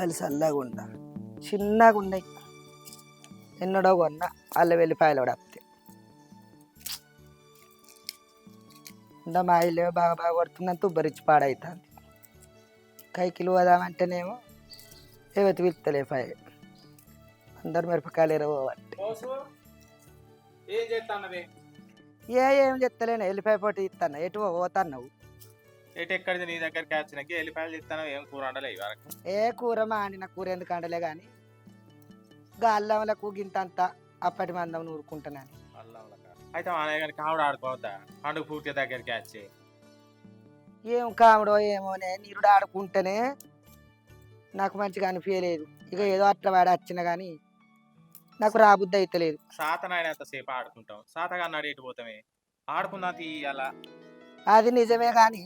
ఎల్లిపాయలు చల్లగా ఉండా చిన్నగా ఉన్నాయి. ఎన్నడో కొన్నా అల్ల వెల్లిపాయలు కూడా వస్తాయి. ఇందా మా ఇల్లు బాగా బాగా కొడుతుందని తుబ్బరిచ్చి పాడవుతుంది. కైకిలు పోదామంటేనేమో ఏవతి పిలుస్తలే పాయ. అందరు మిరపకాయలు ఎరవాలి. ఏం చెప్తలేను, ఎల్లిపాయ పోటీ ఇస్తాను. ఎటు పోతాను? ఎక్కడిది నీ దగ్గరికి వచ్చినాక ఎల్లిపాయలు ఇస్తాను. ఏం కూర వండలే వరకు? ఏ కూర మాడిన కూర ఎందుకు అండలే కానీ అల్లంలకు గింతంత అప్పటి మందం నూరుకుంటున్నాను. అయితే మా దగ్గర కావుడు ఆడుకోవద్దా? పండుగ పూర్తి దగ్గరికి వచ్చి ఏం కాముడో ఏమోనే, నీరుడు ఆడుకుంటేనే నాకు మంచిగా అనిపించలేదు. ఇక ఏదో అట్లా వాడి వచ్చిన కానీ నాకు రాబుద్ది అయితే లేదు. సాతనైనంతసేపు ఆడుకుంటాం, సాతగా అడిగి పోతామే. ఆడుకుందా తీయాలా? అది నిజమే కానీ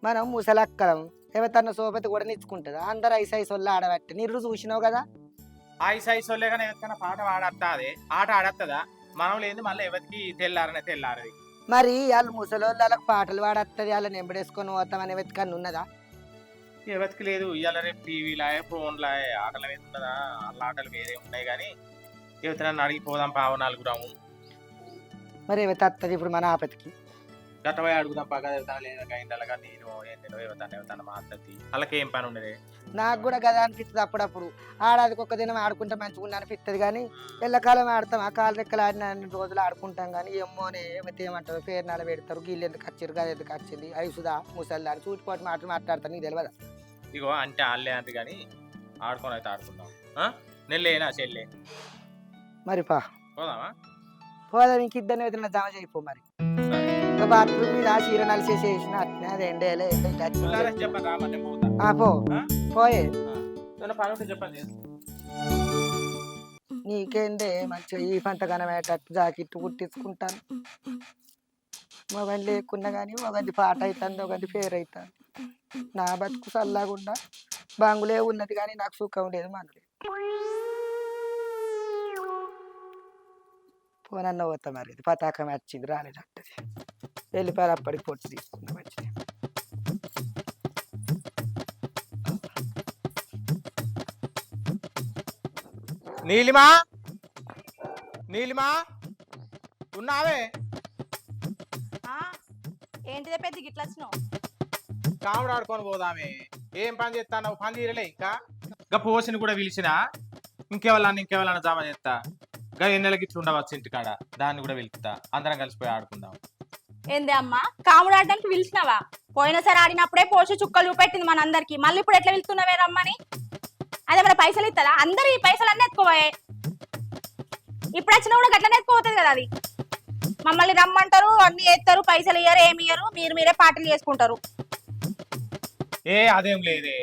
మనం ముసలక్కలం ఎవతన్న సోపతి కూడా నిచ్చుకుంటుంది. అందరు ఐసైస్ వల్ల ఆడబట్టి నీరు చూసినావు కదా. ఐసైసోలే కానీ ఎవరికైనా పాట ఆడత్తా? అదే ఆట ఆడత్తదా? మనం లేదు మళ్ళీ ఎవరికి తెల్లారది. మరి వాళ్ళు ముసలోళ్ళు వాళ్ళకి పాటలు పాడత్తది, వాళ్ళని ఎంబడేసుకొని పోతామని ఎవరికన్నా ఉన్నదా? ఎవరికి లేదు. ఇవాళ రేపు టీవీలా ఫోన్లా ఆటల మీద ఉన్నదా? వాళ్ళ ఆటలు వేరే ఉన్నాయి కానీ ఎవరినన్ను అడిగి పోదాం పావు 4 రాము. మరి ఎవరి వస్తుంది ఇప్పుడు మన ఆపతికి? గట్టపోయి అడుగుదాం పక్క వెళ్తాను లేదా ఇంటగా నేను ఏంటో ఎవతాను మా అత్తది వాళ్ళకి ఏం పని ఉండదు. నాకు కూడా కదా అనిపిస్తుంది అప్పుడప్పుడు. ఆడాదికి ఒక్క దినం ఆడుకుంటే మంచిగా అనిపిస్తుంది కానీ ఎల్లకాలం ఆడతాం. ఆ కాలు రెక్కలు ఆడిన రోజులు ఆడుకుంటాం కానీ ఏమోనే ఎవరి ఏమంటారు పేరునాలు పెడతారు. గీళ్ళు ఎందుకు వచ్చారు, గది ఎందుకు వచ్చింది, ఐసుదా ముసలి అని చూటిపోటు మాటలు మాట్లాడతాను. నీకు తెలియదా? ఇగో అంటే ఆడలే అంతే కానీ ఆడుకొని అయితే ఆడుకుందాం. నెల్లేనా చెల్లె మరి పోదామా? పోదాం. ఇంక ఇద్దరిని ఏదైనా జమ చేయిపో. మరి బాత్రూమ్ మీద చీర నలిసేసేసిన అట్నే అది ఎండేలే చెప్పండి పో పోయే పని చెప్పండి. నీకేందే మంచిగా ఈ పంటగనమేటట్టు జాకెట్టు కుట్టించుకుంటాను. మొగని లేకున్నా కానీ మొగది పాట అవుతుంది, ఒకది ఫేర్ అవుతుంది. నా బతుకు చల్లకుండా బాంగులే ఉన్నది కానీ నాకు సుఖం లేదు మనలేదు. పోనన్న పోతా. మరి పతాకం వచ్చింది రాలేదట్టది. వెళ్ళిపోయారు. అప్పటికి పొట్టు తీసుకున్నా మంచిది. నీలిమా ఉన్నావే? ఏంటిదే పెద్ద గిట్ల వచ్చినావు? కాముడు ఆడుకొని పోదామే. ఏం పని చేస్తాను? పని తీరలే ఇంకా పోసిని కూడా పిలిచినా ఇంకెవరన్నా జమ చేస్తా. ఇంకా ఎన్నెలకి ఇట్లా ఉండవచ్చు ఇంటికాడ, దాన్ని కూడా పిలుస్తా. అందరం కలిసిపోయి ఆడుకుందాం. ఏందే అమ్మా కాముడు ఆడడానికి పిలిచినావా? పోయినసారి ఆడినప్పుడే పోసి చుక్కలు చూపెట్టింది మనందరికి. మళ్ళీ ఇప్పుడు ఎట్లా పిలుస్తున్నావే రమ్మని? అదే మన పైసలు ఇస్తుందా? అందరు ఈ పైసలు అన్నీ ఎత్తుకోవాయే. ఇప్పుడు వచ్చినా కూడా గట్లనే ఎత్తుకోపోతుంది కదా. అది మమ్మల్ని రమ్మంటారు, అన్ని ఎత్తారు, పైసలు ఇయ్యారు, ఏమి ఇయ్యరు, మీరే పార్టీలు చేసుకుంటారు. అదేం లేదే,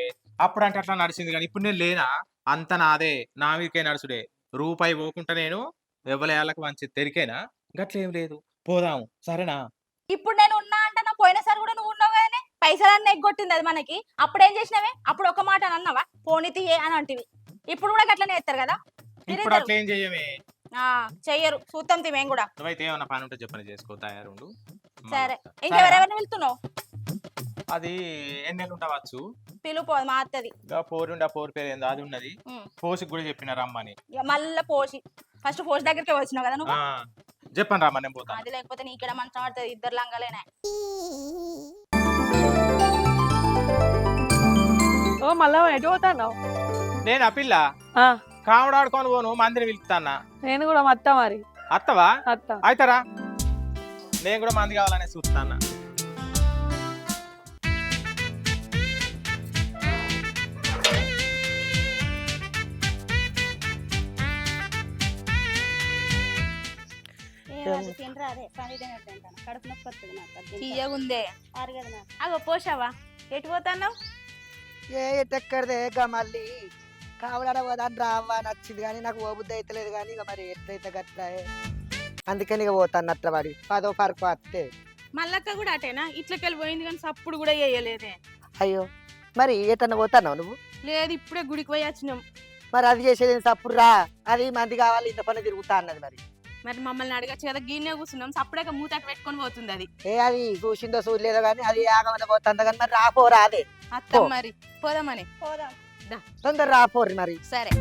అప్పుడు అంటే అట్లా నడిచింది కానీ ఇప్పుడు నేను లేనా? అంత నాదే, నా మీకే నడుచుడే. రూపాయి పోకుంటా నేను ఎవరికి మంచి తెరికేనా? గట్లేం లేదు, పోదాం సరేనా? ఇప్పుడు నేను ఉన్నా అంటున్నా, పోయినసారి కూడా నువ్వు ఉన్నావు కదనే. పైసలన్నీ ఎగ్గొట్టింది అది మనకి. అప్పుడు ఏం చేసినావే? అప్పుడు ఒక మాట అని అన్నావా? పోనీతి అని అంటివి. ఇప్పుడు కూడా గట్లనే ఎత్తారు కదా. ఇప్పుడు అట్లా ఏం చెయ్యమే. చెయ్యరు, చూద్దాం మేము కూడా. నువ్వైతే ఏమన్నా పని ఉంటే చెప్పని చేసుకో, తయారుండు. సరే, ఇంకెవరెవరిని వెళ్తున్నావు? అది ఎన్నెలు ఉండవచ్చు. పిలుపు మా అత్తది. పోరుండి, ఆ పోరు పేరు ఏందో అది ఉన్నది. పోసి కూడా చెప్పిన రమ్మని. మళ్ళీ పోసి ఫస్ట్ పోసి దగ్గరికి వచ్చినావు కదా నువ్వు. చెప్పండి రమ్మని నేను పోతాను. అది లేకపోతే నీకెడ మంచం పడుతుంది. ఇద్దరు లంగలేనా? ఓ మళ్ళా ఎటు పోతాన్నావు? నేను ఆ పిల్ల కాముడు ఆడుకొని పోను, మందిని పిలుస్తానా. నేను కూడా అత్త. మరి అత్తవా? అత్త అవుతారా? నేను కూడా మంది కావాలనే చూస్తానా. అగో పోసావా? ఎటు పోతాన్నావు? ఎట్టెక్కడదే ఇక మళ్ళీ కావడా పోదాన్ని రావా నచ్చింది కానీ నాకు ఓబుద్ది అయితే లేదు కానీ ఇక మరి ఎట్లయితే గట్లా అందుకని ఇక పోతాను అట్లా పడి 10వ పరకు వస్తే. మల్లక్క కూడా అటేనా? ఇట్లకెళ్ళి పోయింది కానీ సప్పుడు కూడా వేయలేదే. అయ్యో, మరి ఏటన్నా పోతాన్నావు నువ్వు? లేదు, ఇప్పుడే గుడికి పోయి వచ్చినాం. మరి అది చేసేది సప్పుడు రా, అది మంది కావాలి ఇంత పని తిరుగుతా అన్నది. మరి మమ్మల్ని అడగచ్చు కదా, గీనే కూర్చున్నాం. సప్పుడేక మూతట పెట్టుకొని పోతుంది అది. అది చూసిందో చూడలేదో కానీ అది ఆగమని పోతుంది కానీ మరి రాపోరా అదే అత్తం. మరి పోదామని. దా. తొందర రాపోర్రి మరి సరే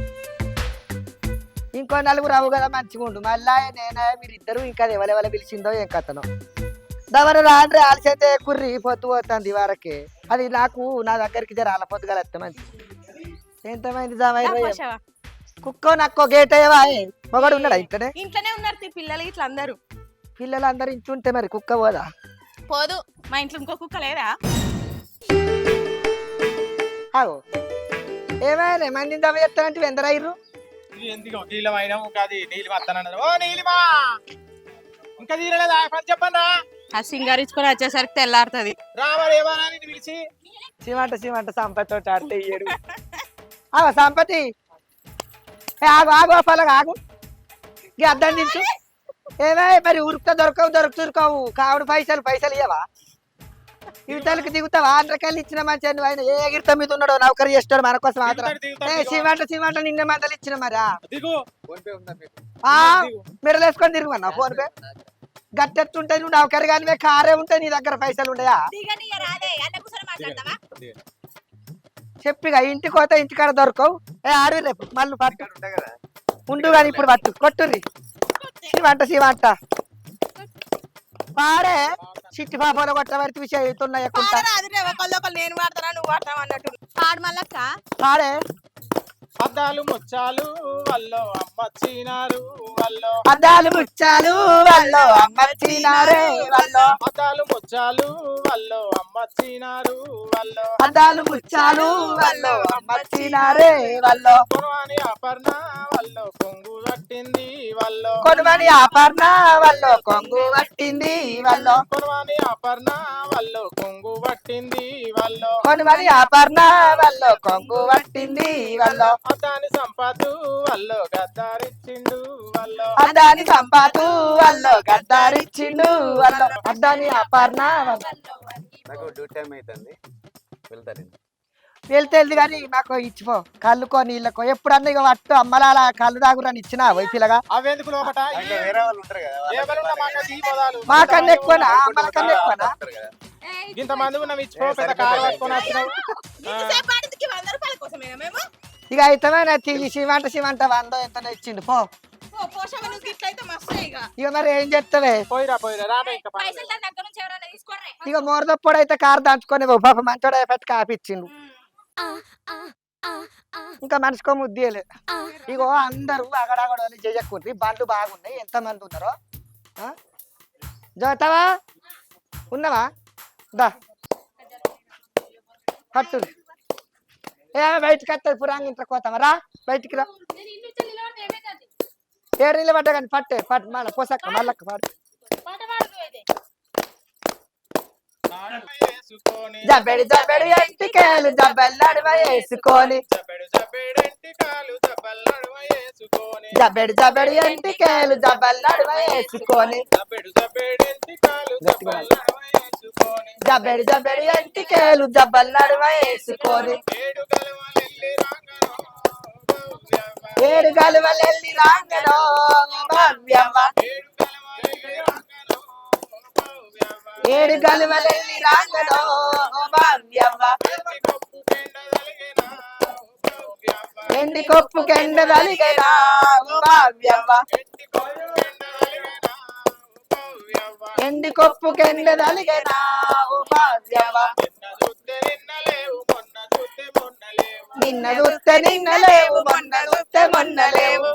ఇంకో నలుగురు రావు కదా మంచిగా ఉండు మళ్ళా నేనా మీరిద్దరు ఇంకా ఎవరెవరు పిలిచిందో ఏం కథనో దవర రాండ్రి ఆలసైతే కుర్రి పొత్తు పోతుంది వరకే అది నాకు నా దగ్గరికి జర అలా పొద్దుగల మంచి ఎంతమైంది దా, జామయ్య పోషవా. కుక్కో నక్కో గేట్ అయ్యవా మొగడు ఉన్నాడా ఇంటనే ఇంట్లోనే ఉన్నారు పిల్లలు ఇట్లా అందరూ పిల్లలందరూ ఇంటుంటే మరి కుక్క పోదా పోదు మా ఇంట్లో ఇంకో కుక్క లేదా ఆగో ఏమైనా మందిని దమ చెప్తానంటే ఎందరయ్యారు ఇది ఎందుకు నీళ్ళమైనా ఇంకా అది నీళ్ళు వస్తానన్నది ఓ నీలిమా ఇంకా తీరలేదా పని చెప్పన్నా ఆ సింగారించుకొని వచ్చేసరికి తెల్లారుతుంది రావాలి ఏమన్నా నిన్ను పిలిచి సిమంట సంపత్తి తోటి ఆడితే ఇయ్యడు ఆగో సంపతి ఏ ఆగు ఆగు పలగా ఆగు ఇక అద్దం దించు ఏమై మరి ఉరుకుతా దొరకవు కావుడు పైసలు ఇయ్యవా ఇవతలకి దిగుతావా ఆంధ్రకాయలు ఇచ్చిన మంచి నువ్వు ఆయన ఏ ఎగిరితో మీద ఉన్నాడో నౌకరి చేస్తాడు మన కోసం మాత్రం సిమంట నిన్న మందలు ఇచ్చిన మరా దిగు మీరు వేసుకొని తిరుగుమన్నా ఫోన్ పే గట్టెట్టుంటే నువ్వు నౌకరి కానీ కారే ఉంటే నీ దగ్గర పైసలు ఉండయా చెప్పిగా ఇంటికి పోతే ఇంటికాడ దొరకవు ఏ ఆడి రేపు మళ్ళీ పట్టు ఉండు కానీ ఇప్పుడు పట్టు కొట్టుర్రి శివంట పాడే చిట్టి పాపలో కొట్టబడితే విషయం అవుతున్నాయి నేను వాడతానా నువ్వు వాడతావు అన్నట్టు పాడు మళ్ళక్క పాడే అద్దాలు ముచ్చాలు వల్లో అమ్మచ్చినారు వల్లో అద్దాలు ముచ్చాలు వాళ్ళు అమ్మచ్చినారే వాళ్ళు అద్దాలు ముచ్చాలు వల్లో అమ్మచ్చినారు వల్లో అద్దాలు ముచ్చాలు వాళ్ళు అమ్మచ్చినారే వాళ్ళు కొనవాని అపర్ణ వల్లో కొంగు పట్టింది వల్లో కొనుమని ఆపర్ణ వాళ్ళు కొంగు పట్టింది వాళ్ళు కొనవాని అపర్ణ వల్లో కొంగు పట్టింది వల్లో కొనుమని ఆపర్ణ వాళ్ళు కొంగు పట్టింది వాళ్ళు అద్దాని సంపాదు వల్లో గద్దారిచ్చిండు వల్లో అద్దాని సంపాతు వాళ్ళు గద్దారిచ్చిండు వాళ్ళు అద్దాని ఆపర్ణ నాకు డ్యూటీ టైం అవుతుంది వెళ్తాను వెళ్తే కానీ మాకు ఇచ్చిపో కళ్ళుకో నీళ్ళకో ఎప్పుడన్నా ఇక పట్టు అమ్మలాల కళ్ళు తాగురని ఇచ్చినా వైపిల్లగా అవెందుకు లోపట ఇంకా వేరే వాళ్ళు ఉంటారు కదా ఏమన్నా మాకు ఈ పదాలు మాకన్నా ఎక్కువనా అమ్మల కన్నా ఎక్కువనా ఉంటారు కదా ఇంత మంది ఉన్నాం ఇచ్చిపో పెద్ద కారు పట్టుకొని వచ్చినావు ఇక అయితమే తీసి సిమంట వందో ఎంత ఇచ్చిండు పో ఇక మరి ఏం చెప్తావే పోయిరా రామే ఇంకా పని లేదు. ఇక మోరదప్పుడు అయితే కారు దంచుకొని పో పాప మంచోడ పెట్టి కాపిచ్చిండు ఇంకా మనిషికో ముద్దేలే ఇగో అందరూ అగడగడని చేయకూడదు బండ్లు బాగున్నాయి ఎంత మంది ఉన్నారో జోతావా ఉన్నావా దా పట్టు ఏ బయటకు వస్తుంది పురాంగ ఇంట్లో కోతావా రా బయటికి రా ఏడు నీళ్ళు పడ్డా కానీ పట్టు మళ్ళీ పోసక్క మళ్ళక్క పాడు వేసుకొని జబెడు ఎంటికేలు జబ్బెల్లడు వేసుకొని ఎంటికాలు దెబ్బలు వేసుకొని జబెడు ఎంటికేలు జబ్బెల్లడు వేసుకొని ఎంటికాలు దెబ్బలు వేసుకొని జబెడు ఎంటికేలు జబ్బెల్లడు వేసుకొని ఏడు గలవలెల్లి రాంగనో ఏడు గలువలెల్లి రాంగనో భవ్యమ్మ ఏడు గలువలెల్లి రాంగనో భవ్యమ్మ ఎండి కొప్పు కెండ తలిగేనా భవ్యమ్మ ఎండి కొప్పు కెండ తలిగేనా భవ్యమ్మ నిన్న చూస్తే నిన్న లేవు మొన్న చూస్తే మొన్న లేవు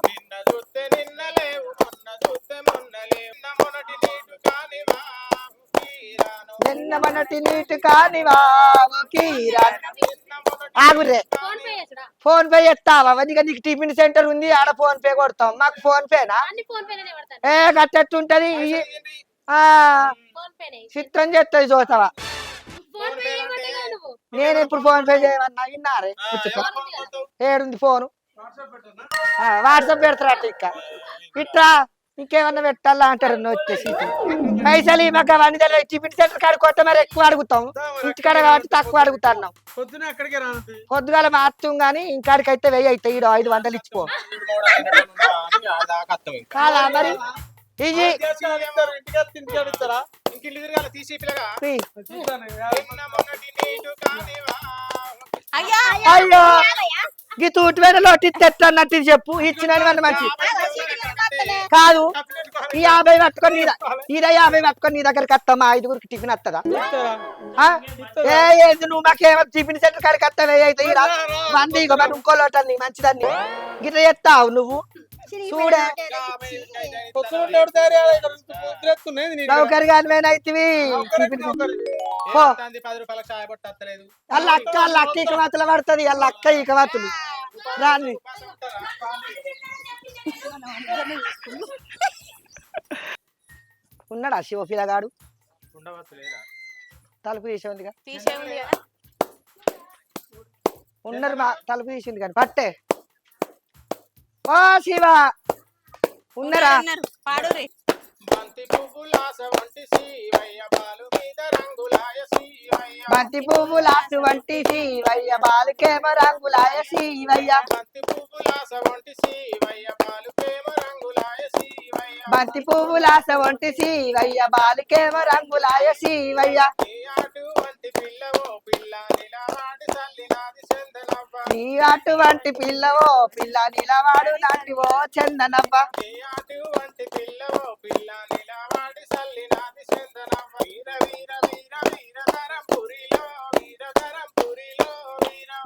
నిన్న మొన్నటి నీటు కానివా ఆగురే ఫోన్ పే చేస్తావా ఇక నీకు టిఫిన్ సెంటర్ ఉంది ఆడ ఫోన్ పే కొడతాం మాకు ఫోన్ పేనా ఏ గట్టెట్టుంటది ఆ చిత్రం చేస్తుంది చూస్తావా నేను ఇప్పుడు ఫోన్ పే చేయమన్నా విన్నారే ఏడుంది ఫోను వాట్సాప్ పెడతారట ఇంకా ఇట్లా ఇంకేమన్నా పెట్టాలా అంటారు వచ్చేసి పైసలు మాకు అవన్నీ తెలియదు టిఫిన్ సెంటర్ కాడికి కొత్త మరి ఎక్కువ అడుగుతాం ఇంటికాడ కాబట్టి తక్కువ అడుగుతున్నాం పొద్దుగాల మార్చుం గానీ ఇంకాడికి అయితే 1000 అవుతాయి 500 ఇచ్చిపో కాదా మరి ఇది అయ్యా అయ్యో ఈ తూటి వేడ లోటి తెట్టన్నట్టు ఇది చెప్పు ఇచ్చిన వాళ్ళు మంచి కాదు ఈ 50 పట్టుకొని ఇదే 50 పట్టుకొని నీ దగ్గరికి వస్తామా 5గురికి టిఫిన్ వస్తుందా ఏది నువ్వు మాకేమో టిఫిన్ సెంటర్ కాడికి వస్తావే అయితే వంది ఇగో మరి ఇంకో లోటని మంచిదాన్ని గిట్ల చెప్తావు నువ్వు చూడే సౌకర్యాన్ని అయితేవి వాళ్ళ అక్క ఇక మాతలు పడుతుంది వాళ్ళ అక్క ఇక మాతలు రాని ఉన్నాడా శివపిల్లగాడు తలుపు తీసే ఉందిగా ఉన్నారు మా తలుపు తీసింది కానీ పట్టే ఓ శివ ఉన్నారా పాడురి బంతి పువ్వులాస వంటి శివయ్య బాలు మీద రంగులాయ శివయ్య బంతి పువ్వులాసు వంటి శివయ్య బాలుకేమ రంగులాయ శివయ్య బంతి పువ్వులాస వంటి శివయ్య బాలుకేమ రంగులాయ శివయ్య బంతి పువ్వులాస వంటి శివయ్య బాలుకేమ రంగులాయ శివయ్య నీ అటువంటి పిల్లవో పిల్ల నిలవాడి సల్లినాది చందనవ్వ నీ అటువంటి పిల్లవో పిల్ల నిలవాడు నాటివో చందనవ్వ నీ అటువంటి పిల్లవో పిల్ల నిలవాడి సల్లినాది చందనవ్వ వీర వీర వీర వీరధరం పురిలో వీరధరం పురిలో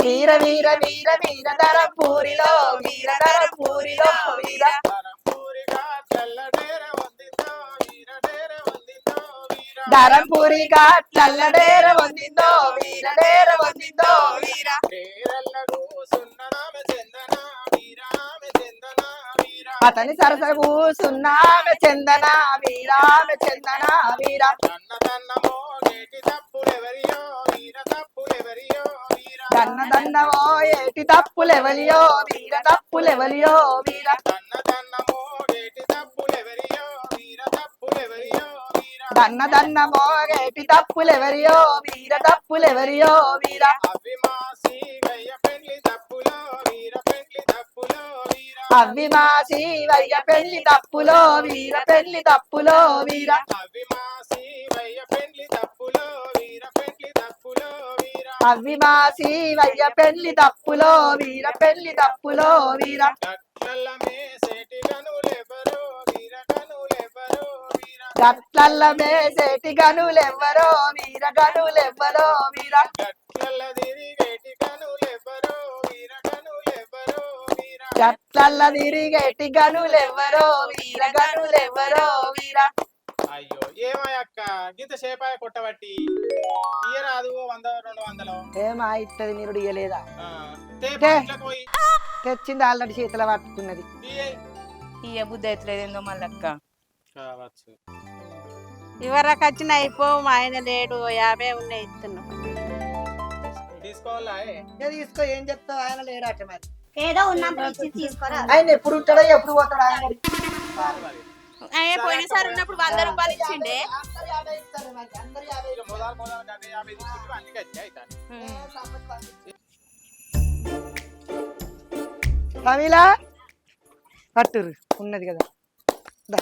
వీర వీర వీర వీరధరం పూరిలో వీరధరం పూరిలో వీర ధరం పూరిగా తెల్లడేర వందిందో వీరడేర వందిందో వీర ధరం పూరిగా చల్లడేర వందిందో వీరడేర వందిందో వీర పేరల్ల కూసున్ననామె చందన వీర ఆమె చందన వీర అతని సరస కూసున్నామె చందన వీరామె చందన వీర దన్న దన్నమో నేటి తప్పులెవరియో వీర తప్పులెవరియో వీర దన్న దన్నవో ఏటి తప్పులెవలియో వీర తప్పులెవలియో వీర దన్న దన్నమో నేటి తప్పులెవరియో వీర తప్పులెవరియో వీర దన్న దన్నమో ఏటి తప్పులెవరియో వీర తప్పులెవరియో వీర అవి మాసి గయ్య పెండ్లి తప్పులో వీర పెండ్లి తప్పులో వీర అవి మా శివయ్య పెళ్లి తప్పులో వీర పెళ్లి తప్పులో వీర అవి మాసి గయ్య పెండ్లి తప్పులో వీర పెండ్లి తప్పులో వీర అవి మా శివయ్య పెళ్లి తప్పులో వీర పెళ్లి తప్పులో వీర గట్లల్ల మేసేటి గనులెవరో వీర గనులెవరో వీర గట్లల్ల మేసేటి గనులెవ్వరో వీర గనులెవ్వరో వీర గట్లల్ల తిరిగేటి గనులెవరో వీర గనులెవరో వీర గట్లల్ల తిరిగేటి గనులెవ్వరో వీర గనులెవ్వరో వీర అయ్యో ఏమాయక్క గింత సేపాయ కొట్టబట్టి ఇయ్యరాదు 100 200 ఏమా ఇత్తది నీరుడు ఇయ్యలేదా పోయి తెచ్చింది ఆల్రెడీ చేతిలో పట్టుకున్నది ఇయ్య బుద్ధి అవుతలేదేందో మళ్ళక్క కావచ్చు ఇవరకు వచ్చిన అయిపో మా ఆయన లేడు 50 ఉన్నాయి ఇస్తున్నాం తీసుకోవాలా తీసుకో ఏం చెప్తావు ఆయన లేడాట మరి ఏదో ఉన్నప్పుడు ఇచ్చి తీసుకోరా. ఆయన ఎప్పుడు ఉంటాడో ఎప్పుడు పోతాడు ఆయన పోయినసారి ఉన్నప్పుడు 100 రూపాయలు ఇచ్చిండే తమిళ పట్టురు ఉన్నది కదా దా.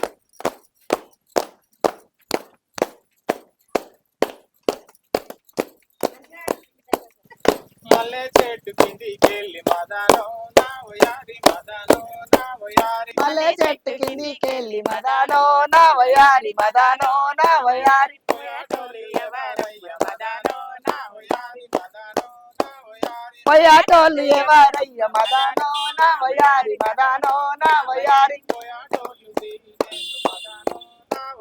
మల్లె చెట్టు కిందికెళ్ళి మదనో నా వయారి మదనో నా వయారి మల్లె చెట్టు కిందికెళ్ళి మదానో నా వయారి మదానో నా వయారి పోయాటోలు ఎవరయ్య మదనో నా వయారి మదనో నా వయారి పోయాటోళ్ళు ఎవరయ్య మదానో నా వయారి మదానో నా వయారి పోయాటోలు దీనేసు మదనో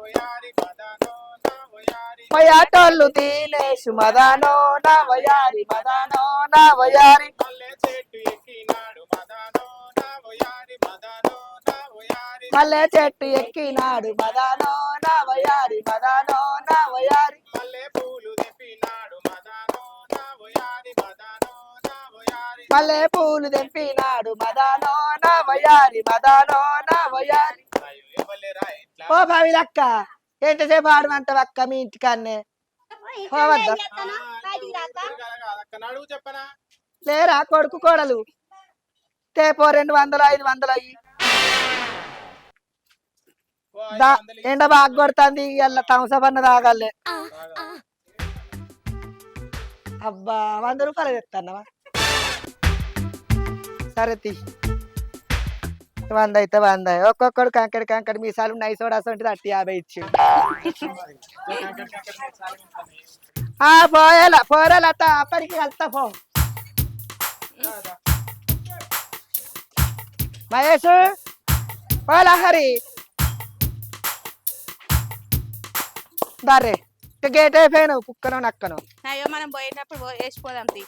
నా వయారి మదనో నా వయారి పోయాటోళ్ళు దీనేసు మదానో నా వయారి మదానో నా వయారి మల్లె చెట్టు ఎక్కినాడు మదనో నా వయారి మదనో నా వయారి మల్లె చెట్టు ఎక్కినాడు మదానో నా వయారి మదానో నా వయారి మల్లె పూలు తెప్పినాడు మదనో నా వయారి మదనో నా వయారి మల్లె పూలు తెంపినాడు మదానో నా వయారి మదానో నా వయారి అయ్యో ఎవలేరా ఇట్లా ఓ భావిలక్క ఎంతసేపు ఆడమంటావు అక్క మీ ఇంటికాన్నే పోవద్దా నడువు చెప్పనా లేరా కొడుకు కోడలు తేపో 200 500 అయ్యి ఓ దా 500 ఎండ బాగా కొడుతుంది ఇవాళ తంసపన్న తాగాలే అబ్బా 100 రూపాయలు తెస్తానవా సరే తీ 100 అయితే 100 ఒక్కొక్కడు కంకడి మీసాలు నైసోడు అసలు 50 ఇచ్చి పోరాల అప్పటికి వెళ్తా పో మహేష్ పోలా హరి దారే గేట్ అయిపోయినావు కుక్కను నక్కను అయ్యో మనం పోయినప్పుడు వేసిపోదాం తీ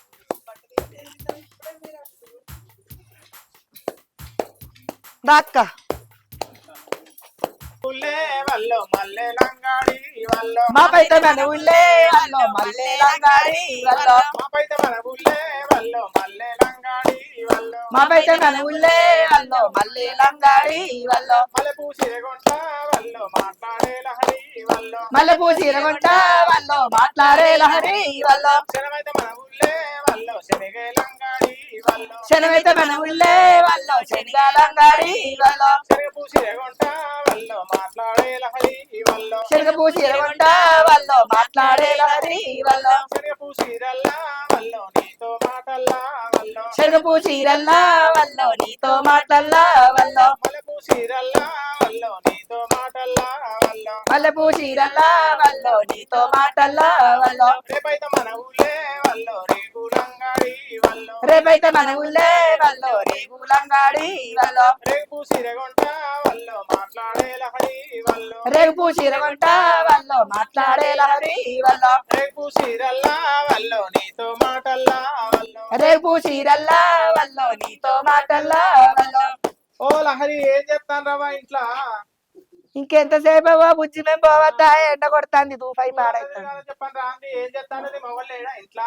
దాక్క ఉల్లే వల్లో మల్లె లంగాడి వల్లో మా పైతే మన ఉల్లే అల్లో మల్లె లంగాడి వల్లో మా పైతే మన ఉల్లే వల్లో మల్లె లంగాడి వల్లో మా పైతే మన ఉల్లే అల్లో మల్లె లంగాడి వల్లో మల్లె పూసిరగొంట వల్లో మాట్లాడే లహరి వల్లో మల్లె పూసి ఇరగొంట వల్లో మాట్లాడే లహరి వల్లో శనమైతే మన ఉల్లే వల్లో శనగే లంగాడి వల్లో శనమైతే మన ఉల్లే వల్లో శనిగా లంగాడి వల్లో శనగ పూసిరగొంట వల్లో మాట్లాడే లహరి వల్లో శనగ పూసి ఇరగొంట వల్లో మాట్లాడే లహరి వల్లో శనగ పూసిరల్లా వల్లో నీతో మాటల్లా వల్లో శనగ పూసి ఇరల్లా వల్లో నీతో మాటల్లా వల్లో మల్లె పూసిరల్లా వల్లో నీతో మాటల్లా వల్లో మల్లె పూసి ఇరల్లా వల్లో నీతో మాటల్లా వల్లో రేపైతే మన ఊళ్ళే వల్లో రేగు లంగాడి వల్లో రేపైతే మన ఊళ్ళే వల్లో రేగు లంగాడి వల్లో రేగు పూసిరగొంట వల్లో మాట్లాడే లహరి వల్లో రేగు పూసి ఇరగొంట వల్లో మాట్లాడే లహరి వల్లో రేగు పూసిరల్లా వల్లో నీతో మాటల్లా వల్లో రేగు పూసి ఇరల్లా వల్లో నీతో మాటల్లా వల్లో ఓ లహరి ఏం చెప్తాను రవా ఇంట్లో ఇంకెంతసేపు బుజ్జి మేము పోవద్దా ఎండ కొడుతుంది తూఫాయి పాడైతుంది చెప్పండి రాంది ఏం చెప్తానది మొగలు లేడా ఇంట్లో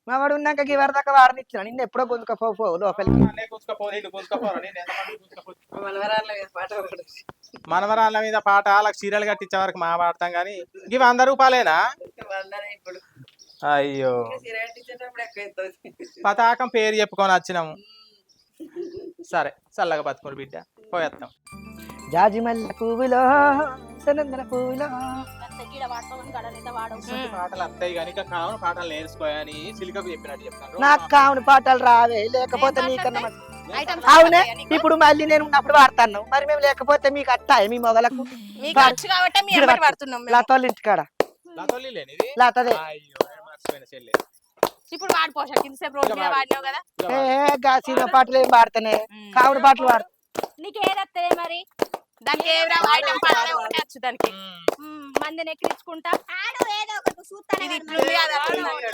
మగడు ఉన్నాక గివరి దాకా వాడనిచ్చిన నిన్న ఎప్పుడో గుంజుకపో లోపలికి మనవరాళ్ళ మీద పాట వాళ్ళకి చీరలు కట్టించే వరకు మా పాడతాం కానీ ఇవి 100 రూపాయలేనా అయ్యో పతాకం పేరు చెప్పుకొని వచ్చినాము సరే చల్లగా బతుకోడు బిడ్డ పోయేస్తాం జాజి మల్లె పువ్వులో సనందన పువ్వులో పాటలు వస్తాయి కానీ ఇక కావున పాటలు నేర్చుకోయని సిలికకు చెప్పినట్టు చెప్తాను నాకు కావును పాటలు రావే లేకపోతే నీకన్నా అవునే ఇప్పుడు మళ్ళీ నేను ఉన్నప్పుడు వాడతాను మరి మేము లేకపోతే మీకు అత్తాయి మీ మొగలకు మీకు వచ్చు కాబట్టి మీ అమ్మటి పడుతున్నాం మేము. లతోళ్ళ ఇంటికాడ లతోలి లేనిది లతదే అయ్యో నేను మర్చిపోయిన చెల్లి ఇప్పుడు వాడిపోసా కిందసేపు రోడ్డు మీద వాడినావు కదా సినిమా పాటలు ఏం పాడుతానే కావుడు పాటలు పాడు నీకు ఏదత్తదే మరి దానికి ఐటమ్ పాటలే ఉండొచ్చు దానికి మందిని ఎక్కించుకుంటా ఆడు ఏదో ఒకటి చూస్తానే ఇది ఇట్లుంది అది అట్లుంది.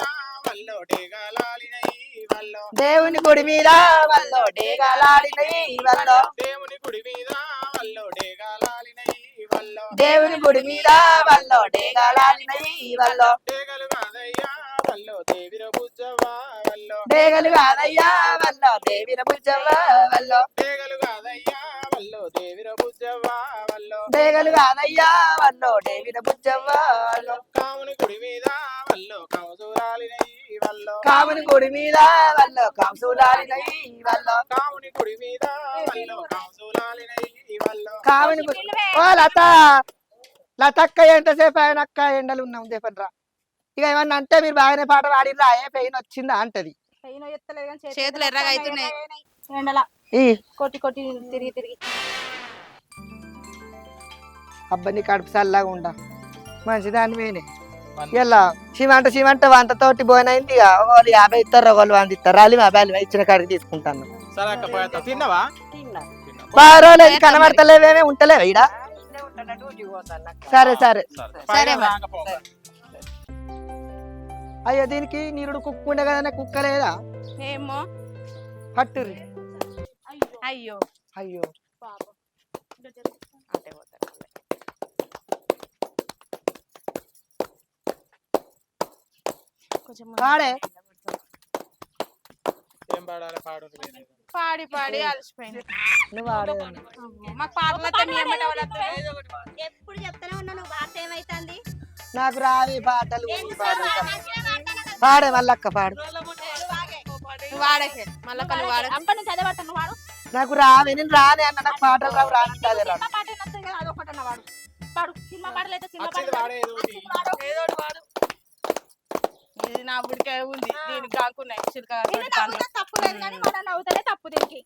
వల్లో డేగాలాలినయి వల్లో దేవుని గుడి మీద వల్లో డేగాలాడినయి వల్లో దేవుని గుడి మీద వల్లో డేగాలాలినయి వల్లో దేవుని గుడి మీద వల్లో డేగాలాడినయి వల్లో డేగలు కాదయ్యా వల్లో దేవిర బుజ్జవ్వా వల్లో డేగలు కాదయ్యా వల్లో దేవిర బుజ్జవ్వ వల్లో డేగలు కాదయ్యా వల్లో దేవిర బుజ్జవ్వా వల్లో డేగలు కాదయ్యా వల్లో దేవిర బుజ్జవ్వ వల్లో కాముని గుడి మీద వల్లో కౌసూరాలినయి వల్లో కాముని గుడి మీద వల్లో కంసులాడినయి వల్లో కాముని గుడి మీద వల్లో కౌసూరాలినయి వల్లో కాముని గుడి ఓ లతక్క ఎంతసేపు ఆయన అక్క ఎండలు ఉన్నాం చెప్పండి రా ఇక ఏమన్నా అంటే మీరు బాగానే పాట పాడిర్రా ఏ పెయిన్ వచ్చిందా అంటది చేతులు ఎర్రగా అవుతున్నాయి ఎండలా ఈ కొట్టి కొట్టి తిరిగి అబ్బాయి కడుపు చల్లగా ఉండా మంచిదాని వేనే ఇలా సిమంట వంటతోటి పోయినైంది ఇక వాళ్ళు 50 ఇస్తారు వాళ్ళు 100 ఇస్తారు రాలి మా బ్యాలు ఇచ్చిన కాడికి తీసుకుంటాను సరే అక్క పోయేద్దాం. తిన్నావా బారోలేదు కనబడతలేవేమే ఉంటలేవా ఈడ సరే సరే సరే మరి. రాకపో. అయ్యో దీనికి నీరుడు కుక్క ఉండే కదా కుక్క లేదా ఏమో పట్టుర్రి అయ్యో అయ్యో అంటే పోతారు. కొంచెం పాడే ఏం పాడాలి పాడు పాడి పాడి అలసిపోయింది నువ్వు ఆడే మాకు పాటలు మీ అమ్మటి వాళ్ళతో ఎప్పుడు చెప్తానే ఉన్నా నువ్వు వార్త ఏమైతుంది నాకు రావి పాటలు పాడే మల్లక్క పాడు నువ్వు వాడకే మళ్ళీ కళ్ళు వాడ అప్పటి నుంచి అదే పట్టను వాడు నాకు రావి నేను రానే అన్న నాకు పాటలు రావు రానంటే అదే రాను సినిమా పాట నచ్చదు కదా అదొకటన్న వాడు పాడు సినిమా పాటలు అయితే సినిమా వచ్చింది పాటలు వాడే ఏదో ఒకటి. ఏదో ఒకటి వాడు ఇది నా ఉడికే ఉంది దీనికి కాకున్నాయి చిలక ఇది నవ్వుతా తప్పు లేదు కానీ మనం నవ్వుతలే తప్పు దీనికి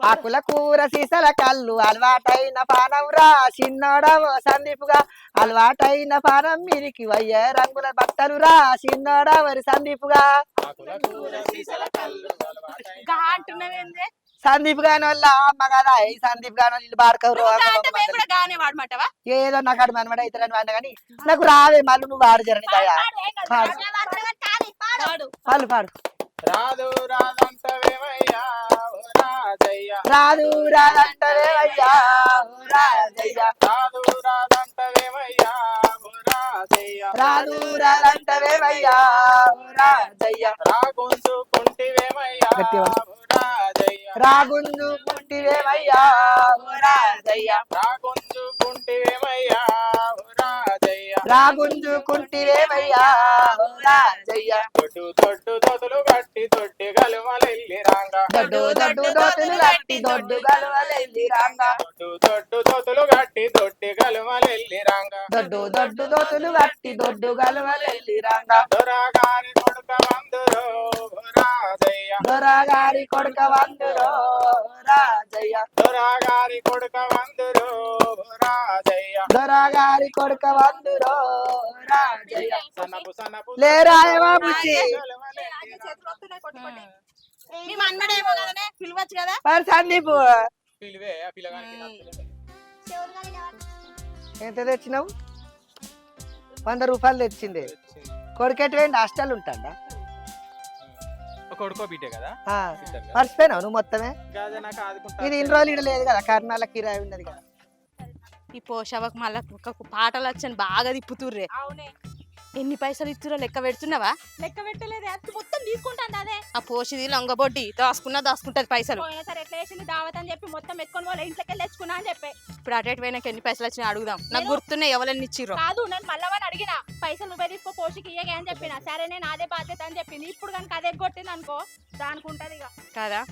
ఆకుల కూర సీసల కళ్ళు అలవాటైన పానవురా చిన్నోడవ సందీపుగా అలవాటైన పానం మీరికి వయ్యే రంగుల బట్టలురా చిన్నోడవరి సందీపుగా గా అంటున్నావేందే సందీప్ గాని వాళ్ళ అమ్మ కదా ఈ సందీప్ గాని వాళ్ళు బాడకరు అంటే మేము కూడా గానే వాడమంటావా ఏదో నాకు అడు మనమాట ఇతరని వాడిన కానీ నాకు రావే మళ్ళీ నువ్వు వాడు జరని దయా పాడు పాడు పాడు రాదు రాదంటవేమయ్యా ఓ రాజయ్య రాదు రాదంటవేమయ్యా ఓ రాజయ్య రాదు రాదంటవేమయ్యా ఓ రాజయ్య రాదు రాదంటవేమయ్యా ఓ రాజయ్య రాగుంజుకుంటివేమయ్యా గట్టిగా. ఓ రాజయ్య రాగుందు పుట్టివేమయ్యా ఓ రాజయ్య రాగుంజుకుంటివేమయ్యా ఓ రాజయ్య రాగుందు కుంటివేమయ్యా ఓ రాజయ్య దొడ్డు దొడ్డు దొతులు గట్టి దొడ్డి గలుమలెల్లి రాంగ దొడ్డు దొడ్డు దోతులు కట్టి దొడ్డు గలవలెల్లి రాంగా దొడ్డు దొడ్డు దొతులు గట్టి దొడ్డి గలుమలెల్లి రాంగ దొడ్డు దొడ్డు దోతులు కట్టి దొడ్డు గలవలెల్లి రాంగా దొరగారి కొడుక వందురో ఓ రాజయ్య దొరగారి కొడుక వందురో ఓ రాజయ్య దొరగారి కొడుక వందురో ఓ రాజయ్య దొరగారి కొడుక వందురో ఓ రాజయ్య సన్నపు సన్నపు లేరాయమా బుచ్చి మీ మన్మడేమో కదనే పిలవచ్చు కదా మరి సందీప్ పిలివే ఆ పిల్లగానికి నచ్చలేదు. ఎంత తెచ్చినావు 100 రూపాయలు తెచ్చింది కొడుకెట్టి వేయండి హాస్టల్ ఉంటాడా ఒక కొడుకో బిడ్డే కదా ఆ, ఇద్దరు కదా. మర్చిపోయినావు నువ్వు మొత్తమే గాజా నాకు ఆదుకుంటా ఇది ఇన్ని రోజులు ఇక్కడ లేదు కదా కర్ణాల కిరాయి ఉన్నది కదా ఈ పోషవకు మళ్ళా పాటలు వచ్చని బాగా తిప్పుతుర్రే అవునే ఎన్ని పైసలు ఇస్తురో లెక్క పెడుతున్నావా లెక్క పెట్టలేదు అది మొత్తం తీసుకుంటాను అదే ఆ పోషిది లొంగబొడ్డి దాచుకుంటది పైసలు సరే ఎట్లా వేసింది దావత్ అని చెప్పి మొత్తం ఎత్తుకొని వాళ్ళ ఇంట్లోకి వెళ్ళి తెచ్చుకున్నా అని చెప్పి ఇప్పుడు అటు పోయినాక ఎన్ని పైసలు వచ్చినా అడుగుదాం నాకు గుర్తున్నాయి ఎవరన్నా ఇచ్చిర్రో కాదు నేను మళ్ళీ అడిగిన పైసలు నువ్వే తీసుకో పోషికి ఇయ్యగా అని చెప్పిన సరే నేను అదే బాధ్యత అని చెప్పింది ఇప్పుడు కనుక అదే కొట్టింది అనుకో దానికి ఉంటది ఇక కాదా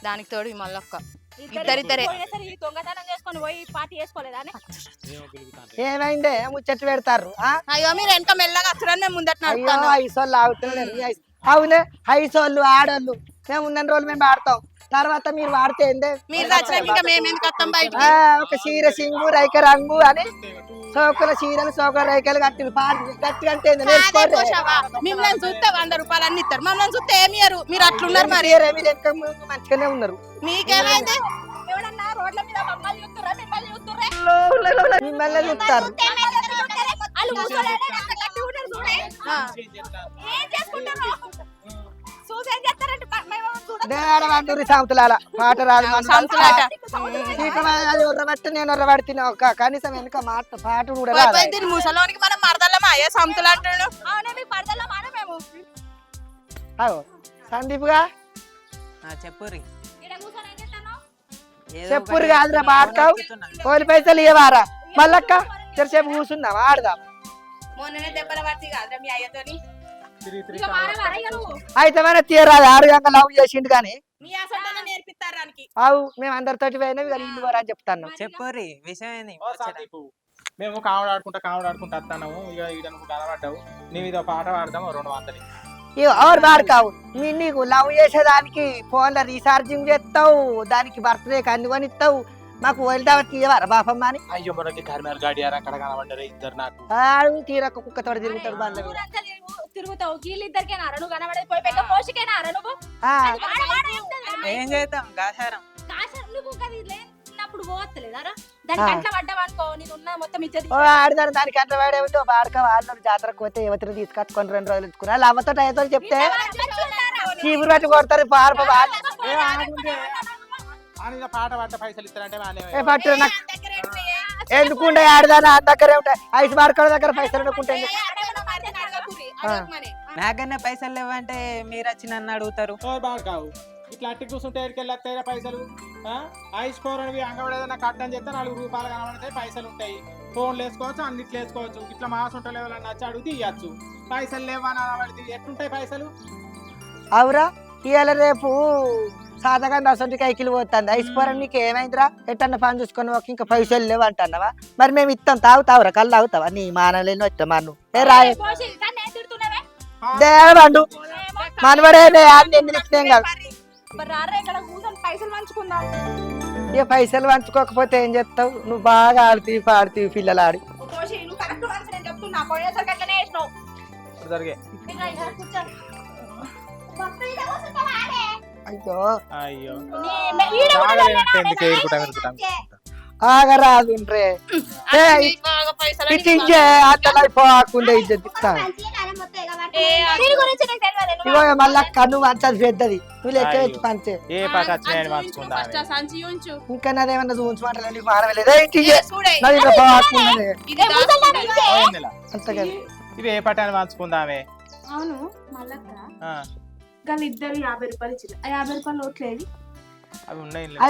దానికి తోడు ఈ మల్లొక్క ఇద్దరిద్దరే ఈ దొంగతనం చేసుకొని పోయి పార్టీ చేసుకోలేదా అని ఏమైందే ముచ్చట్లు పెడతారు ఆ? అయ్యో మీరు వెనక మెల్లగా వస్తున్నారని మేము ముందట అయ్యో నడుపుతాను ఐసోళ్ళు ఆగుతున్నారు అవునే ఐసోళ్ళు ఆడోళ్ళు మేము ఉన్న రోజులు మేము వాడతాం తర్వాత మీరు వాడితే ఏందే మీరు తెచ్చినాక ఇంకా మేము ఎందుకు వస్తాం బయటికి ఆ, ఒక చీర సింగు రైక రంగు అని సోకుల చీరలు సోకుల రైకలు కట్టి పాడి గట్టి అంటే ఏంది? కాదే నేర్చుకోండి. పోషవా మిమ్మల్ని చూస్తే 100 రూపాయలు అన్ని ఇస్తారు మమ్మల్ని చూస్తే ఏమి ఇయ్యరు మీరు అట్లున్నారు మరి మీరు వెనక ముందు మంచిగానే ఉన్నారు మీకేమైంది ఎవడన్నా రోడ్ల మీద మమ్మల్ని చూస్తుర్రా మిమ్మల్ని చూస్తుర్రే మిమ్మల్ని చూస్తారు వాళ్ళు కూర్చోలేదే ఎంత గట్టిగా ఉన్నారు చూడే ఆ. ఏం చేసుకుంటారు చూసేం చేస్తారంటే మేము చూడ దేడవంటూరి సాంతులాల పాట రాదు మన సంతులాట అది ఉర్రబట్టి నేను ఉర్రబడుతున్నా ఒక కనీసం వెనుక మాట పాట కూడా రాదు దీని ముసలోనికి మనం మరదల్లమా అయ్యే సంతులు అంటాడు అవునే మీకు పడదల్లా మానే మేము అగో సందీప్ గా చెప్పురి ఇక్కడ కూర్చొని ఏం చేస్తాను చెప్పురు కాదురా బాడకావు కోలి పైసలు ఇవ్వరా మళ్ళక్క చెరసేపు కూర్చుందాం ఆడదాం మొన్ననే దెబ్బల పడితే కాదురా మీ అయ్యతోని ఇక మారవారా ఇక నువ్వు అయితే మన తీరాదు ఆడుగాక లవ్ చేసిండు కానీ మీ అసలు నేర్పిస్తారు దానికి అవు మేము అందరితోటి పోయినవి కానీ ఇల్లు పోరా అని చెప్తాను చెప్పురి విషయం ఏంది ఓ సందీపు, మేము కావుడు ఆడుకుంటా వస్తాను ఇక ఈడ నువ్వు కనబడ్డావు నీవు ఇదో పాట పాడదాం 200 ఎవరు బాడకావు నీకు లవ్ చేసేదానికి ఫోన్లో రీఛార్జింగ్ చేస్తావు దానికి బర్త్డే కన్నుకొని ఇస్తావు మాకు వదిలిదావత్ ఇవ్వరా బాపమ్మ అని అయ్యో మనకి కర్మేరు గాడియారా అక్కడ కనబడ్డారు ఇద్దరు నాకు ఆడు తీరొక్క కుక్కతోటి తిరుగుతాడు బండ్ల మీద. ఊరంతా తిరుగుతావు వీళ్ళిద్దరికేనా నువ్వు కనబడేది పోయి పెద్ద పోషికేనా నువ్వు ఆ, ఏం చేద్దాం గాసారం నువ్వు అది లేనప్పుడు పోవట్లేదారా దానికి అట్లా పడ్డావనుకో నీకు ఉన్న మొత్తం ఇచ్చేది ఓ ఆడదాను దానికి అంత వాడేమిటో బాడక వాళ్ళు జాతరకు పోతే యువతిని తీసుకొచ్చుకొని 2 రోజులు ఇచ్చుకున్నా లవ్వతో అయ్యతో చెప్తే చీపురు పెట్టి కొడతారు పార్ప అని ఇక పాట పాట పైసలు ఇస్తారంటే ఏ పట్టు నాకు ఎందుకుండే ఆడదాని ఆ దగ్గరే ఉంటాయి ఐస్ బాడకాల దగ్గర పైసలు అనుకుంటాయి నాకన్నా పైసలు లేవంటే మీరు వచ్చి నన్ను అడుగుతారు కావు ఇట్లా అట్టి కూర్చుంటే ఎడికెళ్ళి పైసలు ఐస్ ఫోర్ అని అంగడి ఏదైనా కట్టని చెప్తే 4 రూపాయలు కనబడితే పైసలు ఉంటాయి ఫోన్లు వేసుకోవచ్చు అన్నిట్లు వేసుకోవచ్చు ఇట్లా మాసంట లేవాలని వచ్చి అడిగితే ఇవ్వచ్చు పైసలు లేవని అనబడితే ఎట్లుంటాయి పైసలు అవురా ఇవాళ రేపు సాధాగా అసలు కైకిలు పోతుంది ఐస్పోరం నీకు ఏమైందిరా ఎట్టన్న పని చూసుకొని ఒక ఇంకా పైసలు లేవు అంటున్నావా మరి మేము ఇస్తాం తాగుతావురా కళ్ళు తాగుతావా నీ మానలేని వచ్చా మన్ను ఏ రాయ దేవండు మనవడే ఎన్ని ఇచ్చినాం కాదు రారే ఇక్కడ కూర్చొని పైసలు మంచుకుందాం చేసుకుందాం. ఇక పైసలు పంచుకోకపోతే ఏం చేస్తావు? నువ్వు బాగా ఆడుతీవి పాడుతీవి పిల్లలు ఆడి. పోషి నువ్వు కరెక్ట్ ఆన్సర్ నేను చెప్తున్నా. పోయినసారి అట్లనే చేసినావు. జరిగే ఇంకా ఇలా కూర్చో. అయ్యో అయ్యో ఈడ కూడా తాగలేనంటే ఎందుకు ఏరుకుంటాం ఆగరాదు ఇట్టించే అట్లా అయిపోకుండా ఇజ్జత్ ఇస్తాను. దీని గురించి నాకు తెలియదు. ఇగో మళ్ళా కన్ను మంచది పెద్దది, నువ్వు లెక్క పెట్టి పంచే. ఏ పాట వచ్చినాయని పంచుకుందాం సంచి ఉంచు ఇంకా నాదేమన్నా చూపించమంటారా? నీకు మానవలేదే చూడే అంతగా ఇవి ఏ పాట అని పంచుకుందామే. అవును మళ్ళక్క ఆ, వాళ్ళిద్దరు 50 రూపాయలు ఇచ్చారు. ఆ 50 రూపాయలు నోట్లేదు. అవి ఉన్నాయి ఆ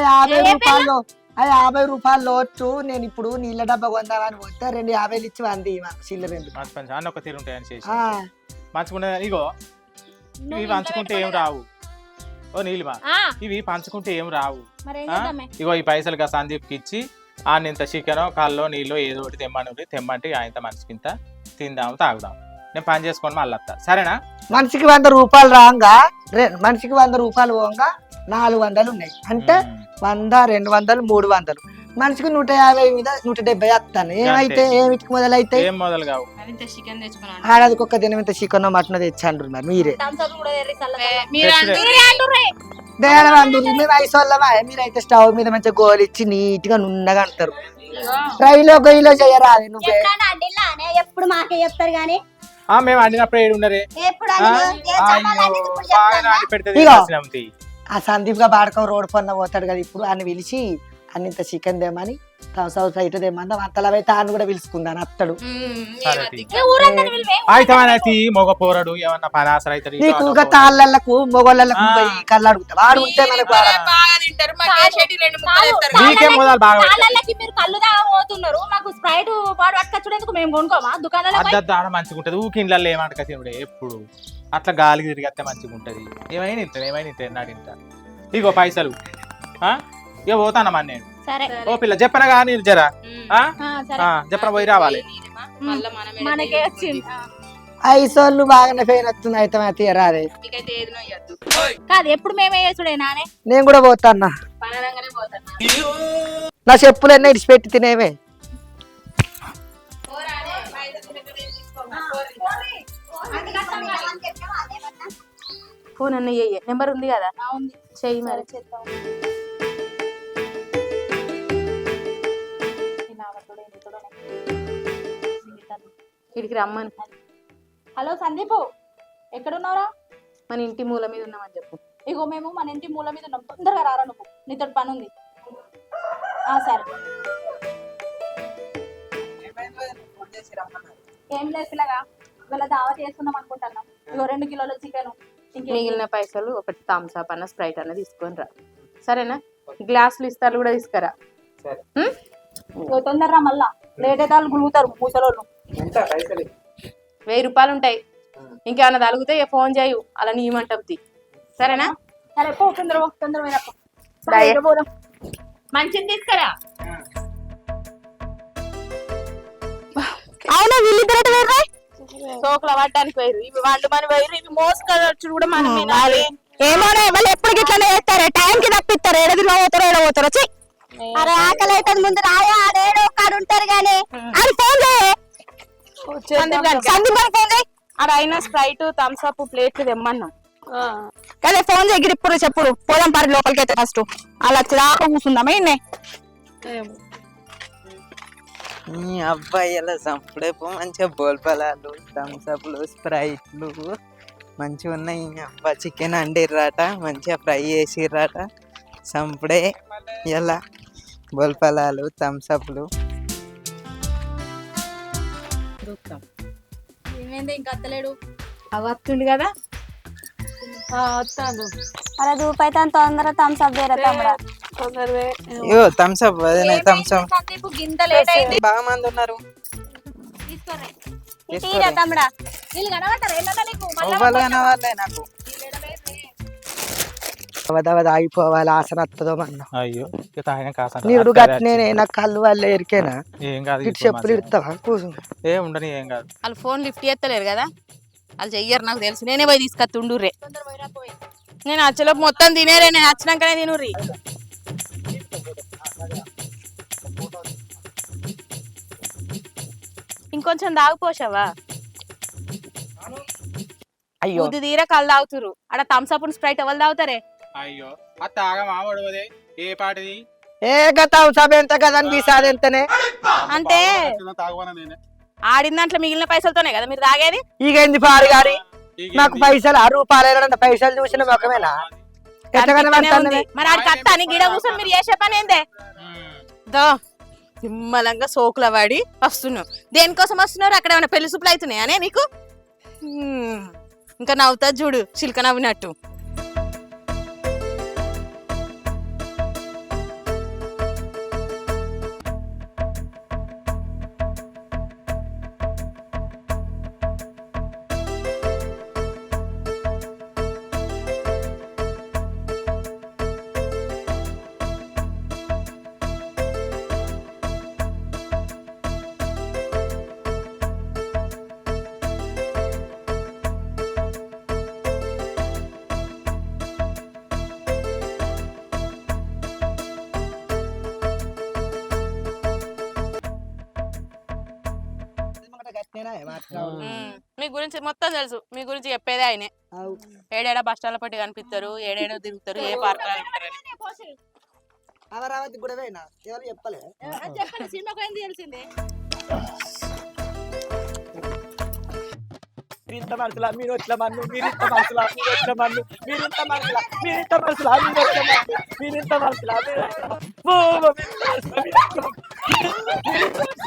50 రూపాయలు లోటు. నేను ఇప్పుడు నీళ్ళ డబ్బా కొందామని పోతే 2 50 ఇచ్చి వంది చిల్లర మంచి అన్న ఒక తీరు ఉంటాయని చేసి ఆ, పంచుకుంటే ఇగో ఇవి పంచుకుంటే ఏం రావు. ఓ నీలిమా ఇవి పంచుకుంటే ఏం రావు. మరేం ఆ? చేద్దామే? ఇగో ఈ పైసలుగా సందీప్కి ఇచ్చి ఆయన ఇంత చికెనో కాల్లో నీళ్ళు ఏదో ఒకటి తెమ్మంటే ఆయన మనిషికింత తిందాము తాగుదాం. నేను పని చేసుకొని మళ్ళీ వస్తా సరేనా? మనిషికి 100 రూపాయలు రాగా మనిషికి 100 రూపాయలు పోగా 400 ఉన్నాయి. అంటే 100, 200, 300 మనిషికి 150 మీద 170 వస్తాను. ఏమైతే ఏమిటికి మొదలైతే ఏం మొదలు కావు. చికెన్ తెచ్చుకున్నాను ఆడదికి ఒక్క దినం ఇంత చికెన్ మటన్ తెచ్చండ్రు మరి మీరే థమ్స్అప్ కూడా తెర్రి చల్లగా. తెచ్చుడే. మీరే అంటుర్రే. దేవండు మేము వయసోళ్ళమా? మీరైతే స్టవ్ మీద మంచిగా గోలిచ్చి నీట్ గా నున్నగా అంటారు. రైలో గొయ్యిలో చేయరాదు నువ్వే. ఎప్పుడైనా అడ్డిల్లానే ఎప్పుడు మాకే చెప్తారు గానీ మేము వండినప్పుడు ఏడు ఉన్నరే. ఎప్పుడు ఆ? బాగా నాటి పెడితే ఇగో. తినాల్సినవి. ఆ సందీప్ గా బాడకం రోడ్ పన్న పోతాడు కదా, ఇప్పుడు ఆయన పిలిచి అన్నింత చికెన్ తెమ్మని థమ్స్అప్ రైట్ తెమ్మందాం. అంతలావైతే ఆయన కూడా పిలుచుకుందాను అత్తడు. సరే ఏ ఊరందరిని పిలివే. అయితే మగ పోరడు ఏమన్నా పనాసర అవుతాడు నీకు ఇంకా తాళ్ళకు మొగోళ్ళకు పోయి కళ్ళు అడుగుతావు. ఆడు ఉంటే మనకు బాగా తింటారు మాకు ఏ షెడ్యూల్ 2 ముక్కలు వేస్తారు నీకే మొదలు బాగా పెడతాడు. తాళ్ళకి మీరు కళ్ళు తాగబోతున్నారు. మాకు స్ప్రైట్ వాడు పట్టుకొచ్చుడేందుకు మేము కొనుక్కోమా దుకాణాలకు పోయి? అద్దద్దు ఆడ మంచిగా ఉంటది. ఊకిండ్లలో ఏమంటక తినుడే ఎప్పుడు అట్లా గాలికి తిరిగితే మంచిగా ఉంటది. ఏమైనా ఇంత నాడింత ఇగో పైసలు ఇక పోతానమ్మా నేను. సరే ఓ పిల్ల చెప్పనా కానీ జరా సరే చెప్పన పోయి రావాలి. మళ్ళా మనమే మనకే వచ్చింది. ఐసోళ్ళు బాగానే ఫెయిన్ వస్తుంది. అయితే తీయరాదే. మీకైతే ఏది నొయ్యద్దు కాదు ఎప్పుడు మేమే చేసుడే నానే. నేను కూడా పోతాన్నా. పనరంగానే పోతాను నా చెప్పులన్నీ ఇడిచిపెట్టి తినేవే. ఫోన్ అన్న నెంబర్ ఉంది కదా చెయ్యి మరి. ఇడికి రమ్మని. హలో సందీప్ ఎక్కడున్నారా? మన ఇంటి మూల మీద ఉన్నామని చెప్పు. ఇగో మేము మన ఇంటి మూల మీద ఉన్నాం. తొందరగా రారా నువ్వు, నీతో పని ఉంది. సరే ఏం లేదు పిల్లగా, ఇవాళ దావా చేసుకుందాం అనుకుంటున్నాం. ఇగో 2 కిలోల చికెన్, మిగిలిన పైసలు ఒకటి థమ్స్అప్ అన్న స్ప్రైట్ అన్న తీసుకొని రా సరేనా? గ్లాసులు ఇస్తారు కూడా తీసుకురా. ఇగో తొందరరా, మళ్ళా లేట్ అయితే వాళ్ళు గులుగుతారు ముసలోళ్ళు. 1000 రూపాయలు ఉంటాయి. ఇంకేమన్నా తలిగితే ఫోన్ చేయు, అలా నీమంటది సరేనా? సరే పో, తొందర పోదాం. మంచిని తీసుకురా. అవునా వీళ్ళిద్దరు సోకులు పట్టడానికి పోయారు. ఇవి వండు మని పోయారు. ఇవి మోసుకొచ్చు కూడా మనం ఏమోనే, వాళ్ళు ఎప్పుడు ఇట్లానే చేస్తారు. టైంకి తప్పిస్తారు. ఏడ పోతారో చెయ్యి. అరే ఆకలి అయితే ముందు రాయా, ఆడేడో కాడు ఉంటారు గానీ అది ఫోన్ చేయి. సందీప్ ఫోన్ చేయి. అక్కడ అయినా స్ప్రైట్ థమ్స్అప్ ప్లేట్లు తెమ్మన్నాం. అదే ఫోన్ చేయి. ఇప్పుడు చెప్పుడు పోదాం పరి లోపలికి అయితే ఫస్ట్. అలా దాకా కూర్చుందామా ఇన్నే. మీ అబ్బాయి ఎలా సంపుడే మంచిగా బోల్పలాలు థమ్స్అప్లు స్ప్రైట్లు మంచిగా ఉన్నాయి. అబ్బా చికెన్ వండిర్రాట, మంచిగా ఫ్రై చేసిర్రాట. సంపుడే ఎలా బోల్పలాలు థమ్స్అప్లు. ఏమైంది ఇంకా అత్తలేడు? అవత్తుండు కదా వస్తాను. అరే రూపాయి తొందర థమ్స్అప్ వేరే తమ్ముడా. తొందరగా అయ్యో థమ్స్అప్ అదే థమ్స్అప్. సందీప్ గింత లేట్ అయింది. బాగా మంది ఉన్నారు. తీరా తమ్ముడా. వీళ్ళు కనబడతారు ఏంటన్నా నీకు? ఓవల్ కనవాలే నాకు. ఆగిపోవాలి, ఆసన వస్తుందో అన్న. అయ్యో ఇక తాగిన కాసంత నీడు గట్టినే నాకు కళ్ళు వాళ్ళు ఎరికేనా? ఏం కాదు ఇటు చెప్పులు ఇడతావా కూర్చుంటా? ఏం ఉండని ఏం కాదు. వాళ్ళు ఫోన్ లిఫ్ట్ చేస్తలేరు కదా, వాళ్ళు చెయ్యరు నాకు తెలుసు. నేనే పోయి తీసుకొస్తుండుర్రే. నేను వచ్చేలోపు మొత్తం తినేరే, నేను వచ్చినాకనే తినుర్రి. ఇంకొంచెం తాగిపోసావా అయ్యో బుద్ధి తీర కళ్ళు తాగుతురు అక్కడ థమ్స్అప్ స్ప్రైట్ ఎవరు తాగుతారే అయ్యో ఆ తాగ మామూడు ఏ పాటిది ఏ గత సభ ఎంత కదా అనిపిస్తుంది ఎంతనే అంటే తాగవనా నేనే ఆడిన దాంట్లో మిగిలిన పైసలతోనే కదా మీరు తాగేది ఇక ఏంది పారు గారి నాకు పైసలు ₹6 పైసలు చూసిన మొక్కమేనా కనిపిస్తూనే ఉంది. మరి ఆడికి అత్త అని గిడ కూర్చొని మీరు చేసే పని ఏందే దో నిమ్మలంగా సోకుల వాడి వస్తున్నావు దేనికోసం వస్తున్నారు అక్కడ ఏమైనా పెళ్లి సూపులు అవుతున్నాయనే నీకు ఇంకా నవ్వుతా చూడు చిలుక నవ్వినట్టు మీ గురించి మొత్తం తెలుసు మీ గురించి చెప్పేదే ఆయనే ఏడేడా బస్ స్టాండ్ పట్టి కనిపిస్తారు ఏడేడో తిరుగుతారు ఏ పార్క్ అమరావతి కూడా పోయినా ఎవరు చెప్పలే చెప్పండి సినిమాకు ఏంది తెలిసిందే మీరింత మనసులా మీరు వచ్చిన మన్ను మీరింత మనసులా మీరు వచ్చిన మన్ను మీరింత మనసులా మీరింత మనసులా మీరు వచ్చిన మన్ను మీరింత మనసులా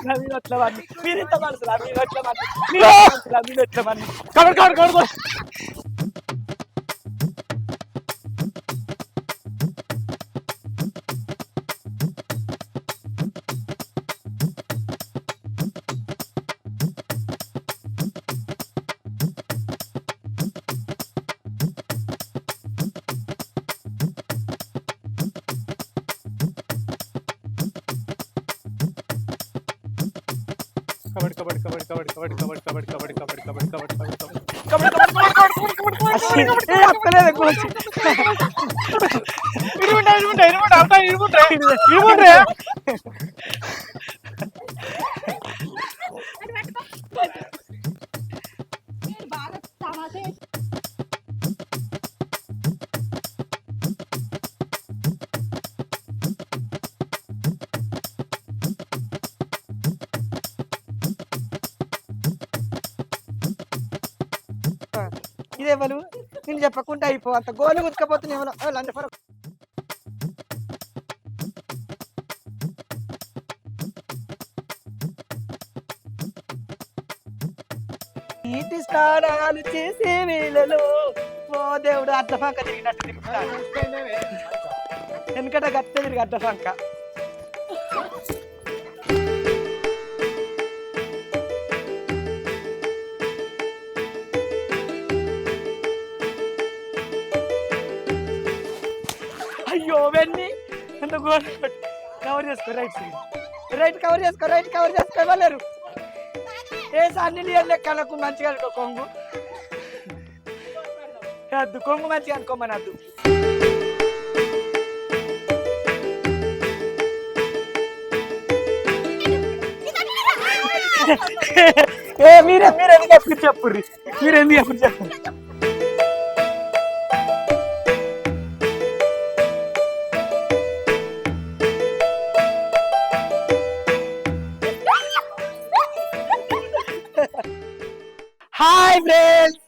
మీరు వచ్చిన మన్ను మీరింత మనసులా మీరు వచ్చిన మన్ను మీరు వచ్చిన మన్ను కబడి కబడి కబడి కబడ్డీ కబడ్డీ కబడ్డీ కబడ్డీ కబడ్డీ కబడ్డీ కబడ్డీ కబడ్డీ కబడ్డీ బాగా తమాషా ఇదేమను నేను చెప్పకుండా అయిపో అంత గోలు గుచ్చుకపోతుంది ఏమన్నా లంచ ఫరక్ నీటి స్నానాలు చేసే వేళలో ఓ దేవుడు అడ్డఫంక తిరిగినట్టు తిరుగుతాడు ఎందుకంటే గట్ట తిరిగి అడ్డఫంక అయ్యో వెన్నీ ఎందుకు కవర్ చేసుకో రైట్ కవర్ చేసుకో ఇవ్వలేరు ఏ సన్నీ లెక్కలకు మంచిగా అనుకో కొంగు అద్దు కొంగు మంచిగా అనుకోమని అద్దు మీరెందుకు ఎప్పుడు చెప్పుర్రి మీరెందుకు ఎప్పుడు చెప్పు hi friends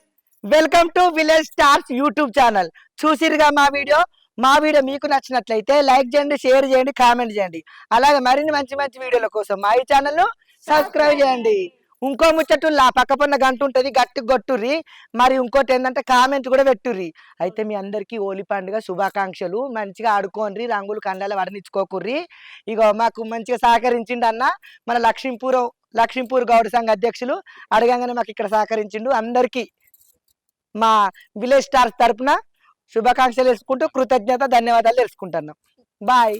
welcome to village stars YouTube channel చూసిరుగా మా వీడియో మీకు నచ్చినట్లయితే లైక్ చేయండి షేర్ చేయండి కామెంట్ చేయండి అలాగే మరిన్ని మంచి మంచి వీడియోల కోసం మా ఈ ఛానల్ ను సబ్స్క్రైబ్ చేయండి ఇంకో ముచ్చట్టుల్లా పక్కపన్న గంట ఉంటుంది గట్టి కొట్టుర్రి మరి ఇంకోటి ఏంటంటే కామెంట్ కూడా పెట్టుర్రి అయితే మీ అందరికీ హోలీ పండుగ శుభాకాంక్షలు మంచిగా ఆడుకోండి రంగులు కండాల వర్ణించుకోకుర్రి ఇగో మాకు మంచిగా సహకరించిండు అన్న మన లక్ష్మీపూర్ గౌడ సంఘ అధ్యక్షులు అడగంగానే మాకు ఇక్కడ సహకరించిండు అందరికీ మా విలేజ్ స్టార్స్ తరపున శుభాకాంక్షలు తెలుసుకుంటూ కృతజ్ఞత ధన్యవాదాలు తెలుసుకుంటున్నాం బాయ్